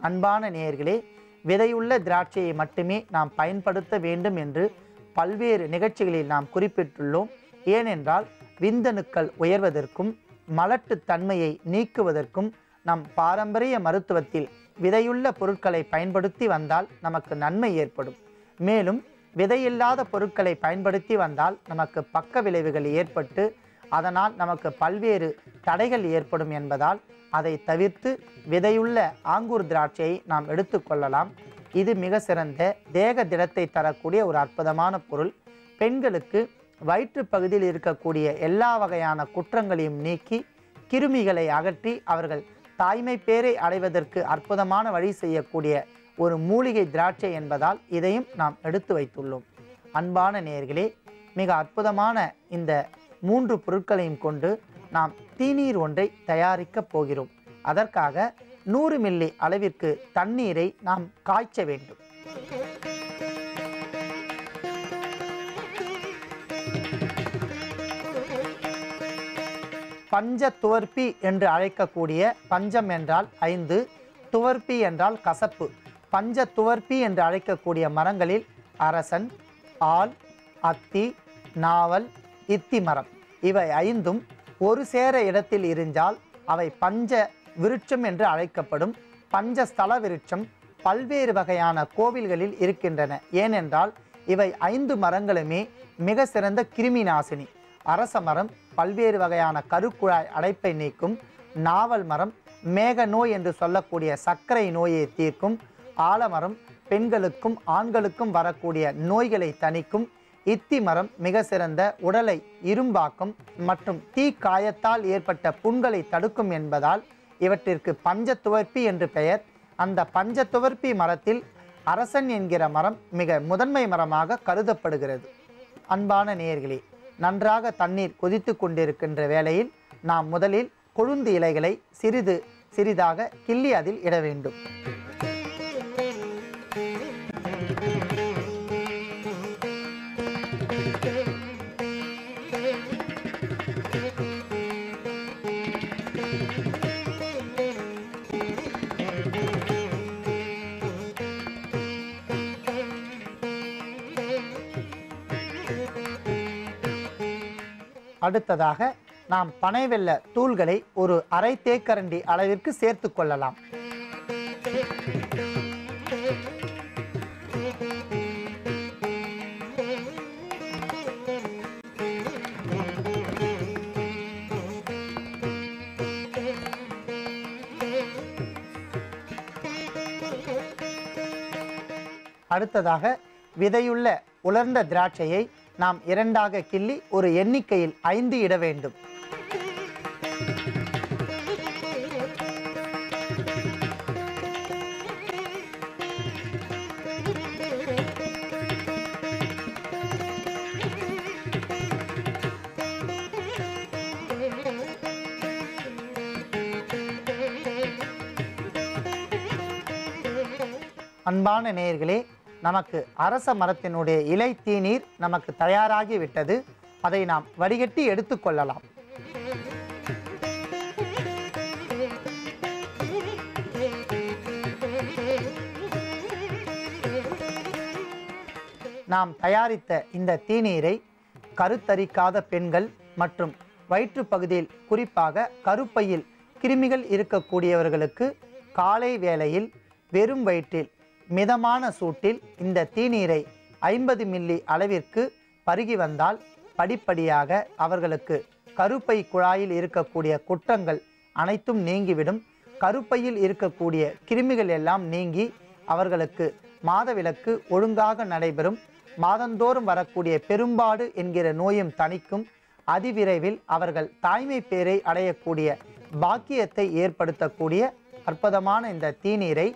அன்பான நேயர்களே, விதையுள்ள திராட்சையை மட்டுமே நாம் பயன்படுத்த வேண்டும் என்று பல்வேறு நிகழ்ச்சிகளில் நாம் குறிப்பிட்டுள்ளோம். ஏனென்றால் விந்தணுக்கள் உயர்வதற்கும் மலட்டு தன்மையை நீக்குவதற்கும் நம் பாரம்பரிய மருத்துவத்தில் விதையுள்ள பொருட்களை பயன்படுத்தி வந்தால் நமக்கு நன்மை ஏற்படும். மேலும் விதையில்லாத பொருட்களை பயன்படுத்தி வந்தால் நமக்கு பக்க விளைவுகள் ஏற்பட்டு அதனால் நமக்கு பல்வேறு தடைகள் ஏற்படும் என்பதால் அதை தவிர்த்து விதையுள்ள ஆங்கூர் திராட்சையை நாம் எடுத்துக்கொள்ளலாம். இது மிக சிறந்த தேக திடத்தை தரக்கூடிய ஒரு அற்புதமான பொருள். பெண்களுக்கு வயிற்று பகுதியில் இருக்கக்கூடிய எல்லா வகையான குற்றங்களையும் நீக்கி கிருமிகளை அகற்றி அவர்கள் தாய்மை பேரை அடைவதற்கு அற்புதமான வழி செய்யக்கூடிய ஒரு மூலிகை திராட்சை என்பதால் இதையும் நாம் எடுத்து வைத்துள்ளோம். அன்பான நேயர்களே, மிக அற்புதமான இந்த 3 பொருட்களையும் கொண்டு நாம் தீநீர் ஒன்றை தயாரிக்கப் போகிறோம். அதற்காக 100 மில்லி அளவிற்கு தண்ணீரை நாம் காய்ச்ச வேண்டும். பஞ்ச துவர்ப்பி என்று அழைக்கக்கூடிய, பஞ்சம் என்றால் 5, துவர்ப்பி என்றால் கசப்பு. பஞ்ச துவர்ப்பி என்று அழைக்கக்கூடிய மரங்களில் அரசன், ஆல், அத்தி, நாவல், இத்தி மரம் இவை 5ம் ஒரு சேர இடத்தில் இருந்தால் அவை பஞ்ச விருட்சம் என்று அழைக்கப்படும். பஞ்சஸ்தல விருட்சம் பல்வேறு வகையான கோவில்களில் இருக்கின்றன. ஏனென்றால் இவை 5 மரங்களுமே மிக சிறந்த கிருமி நாசினி. அரச மரம் பல்வேறு வகையான கருக்குழாய் அடைப்பை நீக்கும். நாவல் மரம் மேக நோய் என்று சொல்லக்கூடிய சர்க்கரை நோயை தீர்க்கும். ஆலமரம் பெண்களுக்கும் ஆண்களுக்கும் வரக்கூடிய நோய்களை தணிக்கும். இத்தி மரம் மிக சிறந்த உடலை இரும்பாக்கும் மற்றும் தீக்காயத்தால் ஏற்பட்ட புண்களை தடுக்கும் என்பதால் இவற்றிற்கு பஞ்சத்துவர்ப்பி என்று பெயர். அந்த பஞ்சத்துவர்ப்பி மரத்தில் அரசன் என்கிற மரம் மிக முதன்மை மரமாக கருதப்படுகிறது. அன்பான நேயர்களே, நன்றாக தண்ணீர் கொதித்து கொண்டிருக்கின்ற வேளையில் நாம் முதலில் கொழுந்து இலைகளை சிறிது சிறிதாக கிள்ளி அதில் இட வேண்டும். அடுத்ததாக நாம் பனைவெல்ல தூள்களை ஒரு அரை தேக்கரண்டி அளவிற்கு சேர்த்து கொள்ளலாம். அடுத்ததாக விதையுள்ள உலர்ந்த திராட்சையை நாம் 2ஆக கிள்ளி ஒரு எண்ணிக்கையில் 5 இட வேண்டும். அன்பான நேயர்களே, நமக்கு அரச மரத்தினுடைய இலை தீநீர் நமக்கு தயாராகி விட்டது. அதை நாம் வடிகட்டி எடுத்துக்கொள்ளலாம். நாம் தயாரித்த இந்த தீநீரை கருத்தரிக்காத பெண்கள் மற்றும் வயிற்று பகுதியில் குறிப்பாக கருப்பையில் கிருமிகள் இருக்கக்கூடியவர்களுக்கு காலை வேளையில் வெறும் வயிற்றில் மிதமான சூட்டில் இந்த தீநீரை 50 மில்லி அளவிற்கு பருகி வந்தால் படிப்படியாக அவர்களுக்கு கருப்பை குழாயில் இருக்கக்கூடிய குற்றங்கள் அனைத்தும் நீங்கிவிடும். கருப்பையில் இருக்கக்கூடிய கிருமிகள் எல்லாம் நீங்கி அவர்களுக்கு மாதவிலக்கு ஒழுங்காக நடைபெறும். மாதந்தோறும் வரக்கூடிய பெரும்பாடு என்கிற நோயும் தணிக்கும். அதிவிரைவில் அவர்கள் தாய்மை பேரை அடையக்கூடிய பாக்கியத்தை ஏற்படுத்தக்கூடிய அற்புதமான இந்த தீநீரை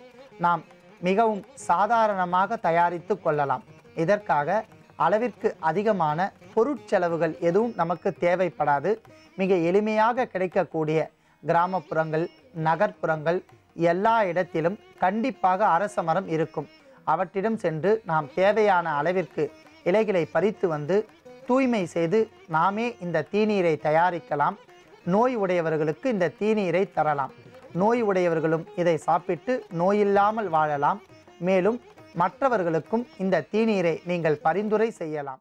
நாம் மிகவும் சாதாரணமாக தயாரித்து கொள்ளலாம். இதற்காக அளவிற்கு அதிகமான பொருட்செலவுகள் எதுவும் நமக்கு தேவைப்படாது. மிக எளிமையாக கிடைக்கக்கூடிய கிராமப்புறங்கள், நகர்ப்புறங்கள் எல்லா இடத்திலும் கண்டிப்பாக அரச மரம் இருக்கும். அவற்றிடம் சென்று நாம் தேவையான அளவிற்கு இலைகளை பறித்து வந்து தூய்மை செய்து நாமே இந்த தீநீரை தயாரிக்கலாம். நோய் உடையவர்களுக்கு இந்த தீநீரை தரலாம். நோய் உடையவர்களும் இதை சாப்பிட்டு நோயில்லாமல் வாழலாம். மேலும் மற்றவர்களுக்கும் இந்த தீநீரை நீங்கள் பரிந்துரை செய்யலாம்.